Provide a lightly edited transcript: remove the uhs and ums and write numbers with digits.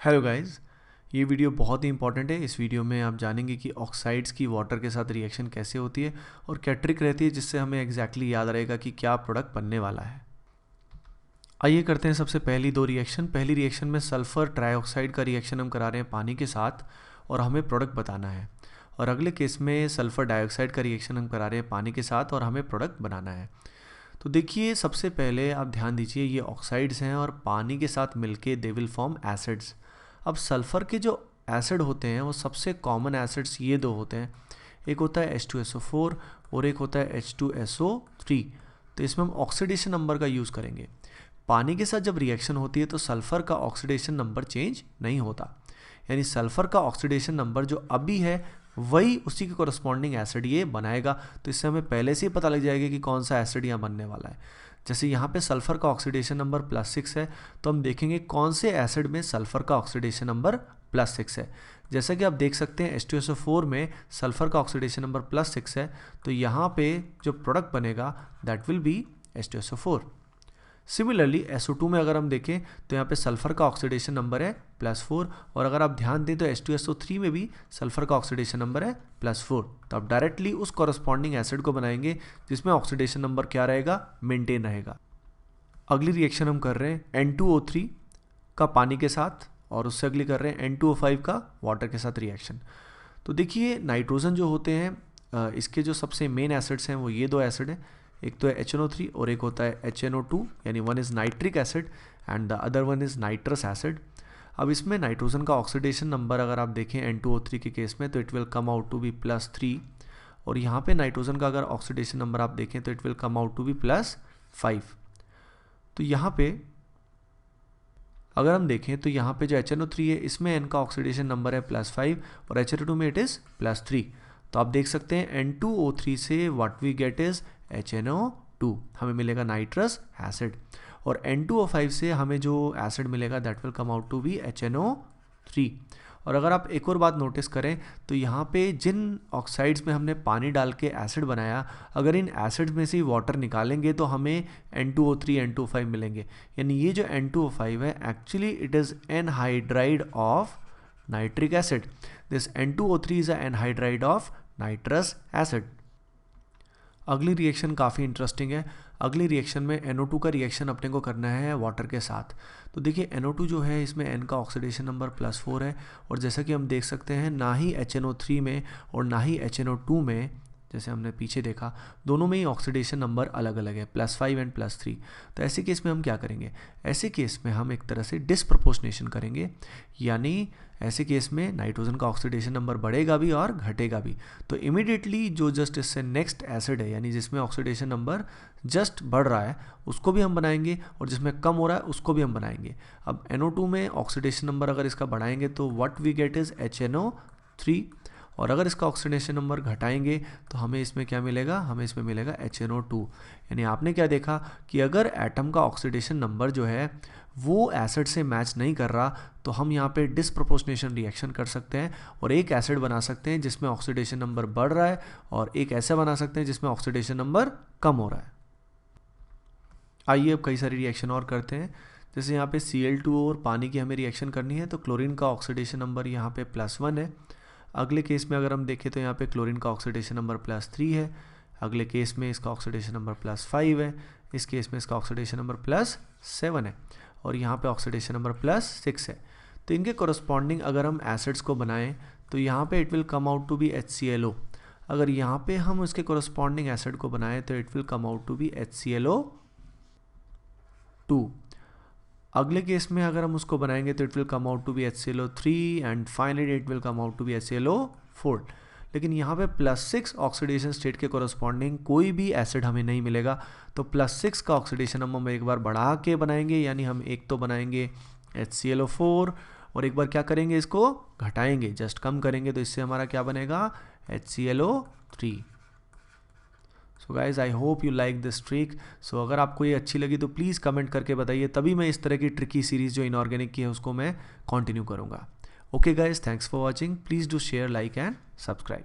Hello guys, ये video बहुत ही important है। इस वीडियो में आप जानेंगे कि ऑक्साइड्स की वाटर के साथ रिएक्शन कैसे होती है और क्या ट्रिक रहती है जिससे हमें एग्जैक्टली याद रहेगा कि क्या प्रोडक्ट बनने वाला है। आइए करते हैं सबसे पहली दो रिएक्शन। पहली रिएक्शन में सल्फर ट्राइऑक्साइड का रिएक्शन हम करा रहे हैं पानी के साथ और हमें प्रोडक्ट बताना है। और अगले केस में सल्फर डाइऑक्साइड का रिएक्शन हम करा रहे हैं पानी के साथ और हमें प्रोडक्ट बनाना है। तो देखिए, सबसे पहले आप ध्यान दीजिए, ये ऑक्साइड्स हैं और पानी के साथ मिलके दे विल फॉर्म एसिड्स। अब सल्फ़र के जो एसिड होते हैं वो सबसे कॉमन एसिड्स ये दो होते हैं, एक होता है H2SO4 और एक होता है H2SO3। तो इसमें हम ऑक्सीडेशन नंबर का यूज़ करेंगे। पानी के साथ जब रिएक्शन होती है तो सल्फ़र का ऑक्सीडेशन नंबर चेंज नहीं होता, यानी सल्फ़र का ऑक्सीडेशन नंबर जो अभी है वही उसी के कोरस्पॉन्डिंग एसिड ये बनाएगा। तो इससे हमें पहले से ही पता लग जाएगा कि कौन सा एसिड यहाँ बनने वाला है। जैसे यहाँ पे सल्फ़र का ऑक्सीडेशन नंबर +6 है, तो हम देखेंगे कौन से एसिड में सल्फ़र का ऑक्सीडेशन नंबर +6 है। जैसा कि आप देख सकते हैं H2SO4 में सल्फ़र का ऑक्सीडेशन नंबर +6 है, तो यहाँ पे जो प्रोडक्ट बनेगा that will be H2SO4। Similarly SO2 में अगर हम देखें तो यहाँ पे सल्फ़र का ऑक्सीडेशन नंबर है +4 और अगर आप ध्यान दें तो H2SO3 में भी सल्फ़र का ऑक्सीडेशन नंबर है +4। तो आप डायरेक्टली उस कॉरस्पॉन्डिंग एसिड को बनाएंगे जिसमें ऑक्सीडेशन नंबर क्या रहेगा, मेंटेन रहेगा। अगली रिएक्शन हम कर रहे हैं N2O3 का पानी के साथ और उससे अगली कर रहे हैं N2O5 का वाटर के साथ रिएक्शन। तो देखिए, नाइट्रोजन जो होते हैं इसके जो सबसे मेन एसिड्स हैं वो ये दो एसिड हैं, एक तो है HNO3 और एक होता है HNO2, यानी one is nitric acid and the other one is nitrous acid. अब इसमें नाइट्रोजन का ऑक्सीडेशन नंबर अगर आप देखें N2O3 के केस में तो it will come out to be +3 और यहाँ पे नाइट्रोजन का अगर ऑक्सीडेशन नंबर आप देखें तो it will come out to be +5। तो यहाँ पे अगर हम देखें तो यहाँ पे जो HNO3 है इसमें N का ऑक्सीडेशन नंबर है +5 और HNO2 में इट इज़ +3। तो आप देख सकते हैं N2O3 से what we get is HNO2, हमें मिलेगा नाइट्रस एसिड, और N2O5 से हमें जो एसिड मिलेगा that will come out to be HNO3। और अगर आप एक और बात नोटिस करें तो यहाँ पे जिन ऑक्साइड्स में हमने पानी डाल के एसिड बनाया, अगर इन एसिड्स में से वाटर निकालेंगे तो हमें N2O3 N2O5 मिलेंगे। यानी ये जो N2O5 है actually it is anhydride of nitric acid. This N2O3 is a anhydride of nitrous acid. अगली रिएक्शन काफ़ी इंटरेस्टिंग है। अगली रिएक्शन में NO2 का रिएक्शन अपने को करना है वाटर के साथ। तो देखिए, NO2 जो है इसमें N का ऑक्सीडेशन नंबर +4 है और जैसा कि हम देख सकते हैं ना ही HNO3 में और ना ही HNO2 में, जैसे हमने पीछे देखा, दोनों में ही ऑक्सीडेशन नंबर अलग अलग है, +5 एंड +3। तो ऐसे केस में हम क्या करेंगे, ऐसे केस में हम एक तरह से डिसप्रपोर्शनेशन करेंगे, यानी ऐसे केस में नाइट्रोजन का ऑक्सीडेशन नंबर बढ़ेगा भी और घटेगा भी। तो इमीडिएटली जो जस्ट इससे नेक्स्ट एसिड है, यानी जिसमें ऑक्सीडेशन नंबर जस्ट बढ़ रहा है, उसको भी हम बनाएंगे और जिसमें कम हो रहा है उसको भी हम बनाएंगे। अब NO2 में ऑक्सीडेशन नंबर अगर इसका बढ़ाएंगे तो what we get is HNO3 और अगर इसका ऑक्सीडेशन नंबर घटाएंगे तो हमें इसमें क्या मिलेगा, हमें इसमें मिलेगा HNO2। यानी आपने क्या देखा कि अगर एटम का ऑक्सीडेशन नंबर जो है वो एसिड से मैच नहीं कर रहा तो हम यहाँ पे डिसप्रपोर्शनेशन रिएक्शन कर सकते हैं और एक एसिड बना सकते हैं जिसमें ऑक्सीडेशन नंबर बढ़ रहा है और एक ऐसा बना सकते हैं जिसमें ऑक्सीडेशन नंबर कम हो रहा है। आइए अब कई सारी रिएक्शन और करते हैं। जैसे यहाँ पे Cl2 और पानी की हमें रिएक्शन करनी है तो क्लोरीन का ऑक्सीडेशन नंबर यहाँ पे +1 है। अगले केस में अगर हम देखें तो यहाँ पे क्लोरीन का ऑक्सीडेशन नंबर +3 है। अगले केस में इसका ऑक्सीडेशन नंबर +5 है। इस केस में इसका ऑक्सीडेशन नंबर +7 है और यहाँ पे ऑक्सीडेशन नंबर +6 है। तो इनके कोरस्पॉन्डिंग अगर हम एसिड्स को बनाएं तो यहाँ पे it will come out to be HClO। अगर यहाँ पे हम इसके कोरस्पॉन्डिंग एसिड को बनाएं तो it will come out to be HClO2। अगले केस में अगर हम उसको बनाएंगे तो it will come out to be HClO3 and finally it will come out to be HClO4। लेकिन यहाँ पे +6 ऑक्सीडेशन स्टेट के कोरस्पॉन्डिंग कोई भी एसिड हमें नहीं मिलेगा। तो +6 का ऑक्सीडेशन हम एक बार बढ़ा के बनाएंगे, यानी हम एक तो बनाएंगे HClO4 और एक बार क्या करेंगे, इसको घटाएंगे, जस्ट कम करेंगे, तो इससे हमारा क्या बनेगा, HClO3। So guys, I hope you like this trick. So अगर आपको ये अच्छी लगी तो प्लीज़ कमेंट करके बताइए, तभी मैं इस तरह की ट्रिकी सीरीज़ जो इनऑर्गेनिक की है उसको मैं कंटिन्यू करूँगा। Okay guys, thanks for watching. Please do share, like and subscribe.